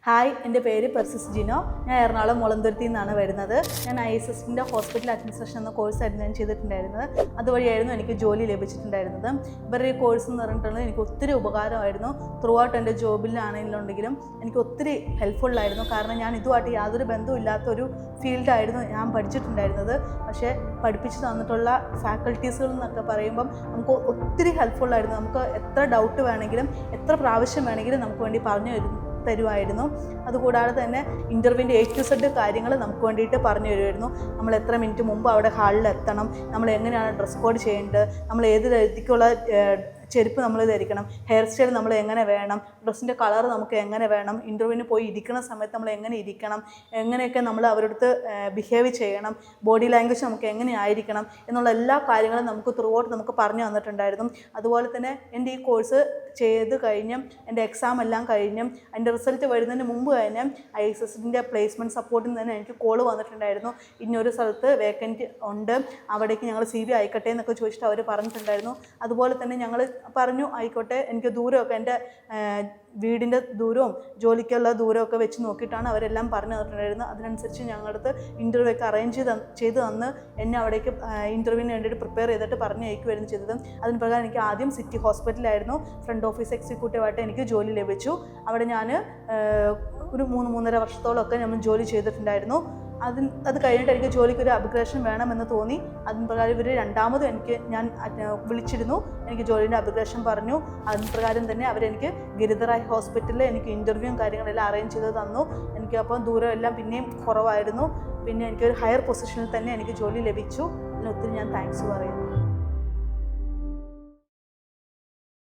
Hi, എൻ്റെ പേര് പെർസിസ് ജിനോ. ഞാൻ എറണാകുളം മുളന്തുരുത്തിയിൽ നിന്നാണ് വരുന്നത്. ഞാൻ ISSൻ്റെ ഹോസ്പിറ്റൽ അഡ്മിനിസ്ട്രേഷൻ എന്ന കോഴ്സായിരുന്നു ഞാൻ ചെയ്തിട്ടുണ്ടായിരുന്നത്. അതുവഴിയായിരുന്നു എനിക്ക് ജോലി ലഭിച്ചിട്ടുണ്ടായിരുന്നത്. ഇവരുടെ ഈ കോഴ്സ് എന്ന് പറഞ്ഞിട്ടുള്ളത് എനിക്ക് ഒത്തിരി ഉപകാരമായിരുന്നു. ത്രൂ ഔട്ട് എൻ്റെ ജോബിലാണെന്നുണ്ടെങ്കിലും എനിക്ക് ഒത്തിരി ഹെൽപ്ഫുള്ളായിരുന്നു. കാരണം ഞാൻ ഇതുമായിട്ട് യാതൊരു ബന്ധമില്ലാത്തൊരു ഫീൽഡായിരുന്നു ഞാൻ പഠിച്ചിട്ടുണ്ടായിരുന്നത്. പക്ഷേ പഠിപ്പിച്ച് തന്നിട്ടുള്ള ഫാക്കൽറ്റീസുകൾ എന്നൊക്കെ പറയുമ്പം നമുക്ക് ഒത്തിരി ഹെൽപ്ഫുള്ളായിരുന്നു. നമുക്ക് എത്ര ഡൗട്ട് വേണമെങ്കിലും എത്ര പ്രാവശ്യം വേണമെങ്കിലും നമുക്ക് വേണ്ടി പറഞ്ഞു തരുമായിരുന്നു. അതുകൂടാതെ തന്നെ ഇൻ്റർവ്യൂവിൻ്റെ A to Z കാര്യങ്ങൾ നമുക്ക് വേണ്ടിയിട്ട് പറഞ്ഞു തരുമായിരുന്നു. നമ്മൾ എത്ര മിനിറ്റ് മുമ്പ് അവിടെ ഹാളിൽ എത്തണം, നമ്മൾ എങ്ങനെയാണ് ഡ്രസ് കോഡ് ചെയ്യേണ്ടത്, നമ്മൾ ഏത് രീതിക്കുള്ള ചെരുപ്പ് നമ്മൾ ധരിക്കണം, ഹെയർ സ്റ്റൈൽ നമ്മൾ എങ്ങനെ വേണം, ഡ്രസ്സിൻ്റെ കളർ നമുക്ക് എങ്ങനെ വേണം, ഇൻ്റർവ്യൂവിന് പോയി ഇരിക്കുന്ന സമയത്ത് നമ്മൾ എങ്ങനെ ഇരിക്കണം, എങ്ങനെയൊക്കെ നമ്മൾ അവരടുത്ത് ബിഹേവ് ചെയ്യണം, ബോഡി ലാംഗ്വേജ് നമുക്ക് എങ്ങനെ ആയിരിക്കണം എന്നുള്ള എല്ലാ കാര്യങ്ങളും നമുക്ക് ത്രൂ ഔട്ട് നമുക്ക് പറഞ്ഞു തന്നിട്ടുണ്ടായിരുന്നു. അതുപോലെ തന്നെ എൻ്റെ ഈ കോഴ്സ് ചെയ്ത് കഴിഞ്ഞും എൻ്റെ എക്സാം എല്ലാം കഴിഞ്ഞും അതിൻ്റെ റിസൾട്ട് വരുന്നതിന് മുമ്പ് തന്നെ ISSൻ്റെ പ്ലേസ്മെൻറ്റ് സപ്പോർട്ടിൽ നിന്ന് തന്നെ എനിക്ക് കോൾ വന്നിട്ടുണ്ടായിരുന്നു. ഇന്നൊരു സ്ഥലത്ത് വേക്കൻറ്റ് ഉണ്ട്, അവിടേക്ക് ഞങ്ങൾ CV അയക്കട്ടെ എന്നൊക്കെ ചോദിച്ചിട്ട് അവർ പറഞ്ഞിട്ടുണ്ടായിരുന്നു. അതുപോലെ തന്നെ ഞങ്ങൾ പറഞ്ഞു ആയിക്കോട്ടെ, എനിക്ക് ദൂരമൊക്കെ എൻ്റെ വീടിൻ്റെ ദൂരവും ജോലിക്കുള്ള ദൂരമൊക്കെ വെച്ച് നോക്കിയിട്ടാണ് അവരെല്ലാം പറഞ്ഞു തന്നിട്ടുണ്ടായിരുന്നത്. അതിനനുസരിച്ച് ഞങ്ങളടുത്ത് ഇൻ്റർവ്യൂ ഒക്കെ അറേഞ്ച് ചെയ്ത് തന്ന് എന്നെ അവിടേക്ക് ഇൻ്റർവ്യൂവിന് വേണ്ടിയിട്ട് പ്രിപ്പയർ ചെയ്തിട്ട് പറഞ്ഞു അയക്കുമായിരുന്നു ചെയ്തത്. അതിന് പ്രകാരം എനിക്ക് ആദ്യം സിറ്റി ഹോസ്പിറ്റലായിരുന്നു ഫ്രണ്ട് ഓഫീസ് എക്സിക്യൂട്ടീവായിട്ട് എനിക്ക് ജോലി ലഭിച്ചു. അവിടെ ഞാൻ ഒരു 3-3.5 വർഷത്തോളമൊക്കെ നമ്മൾ ജോലി ചെയ്തിട്ടുണ്ടായിരുന്നു. അത് കഴിഞ്ഞിട്ട് എനിക്ക് ജോലിക്കൊരു അപ്ഗ്രേഷൻ വേണമെന്ന് തോന്നി. അതിന് പ്രകാരം ഇവർ രണ്ടാമതും ഞാൻ വിളിച്ചിരുന്നു, എനിക്ക് ജോലിൻ്റെ അപ്ഗ്രേഷൻ പറഞ്ഞു. അതിന് പ്രകാരം തന്നെ അവരെനിക്ക് ഗിരിധറായ് ഹോസ്പിറ്റലിൽ എനിക്ക് ഇൻ്റർവ്യൂവും കാര്യങ്ങളെല്ലാം അറേഞ്ച് ചെയ്ത് തന്നു. എനിക്ക് അപ്പം ദൂരമെല്ലാം പിന്നെയും കുറവായിരുന്നു. പിന്നെ എനിക്കൊരു ഹയർ പൊസിഷനിൽ തന്നെ എനിക്ക് ജോലി ലഭിച്ചു. അതിന് ഒത്തിരി ഞാൻ താങ്ക്സ് പറയുന്നു.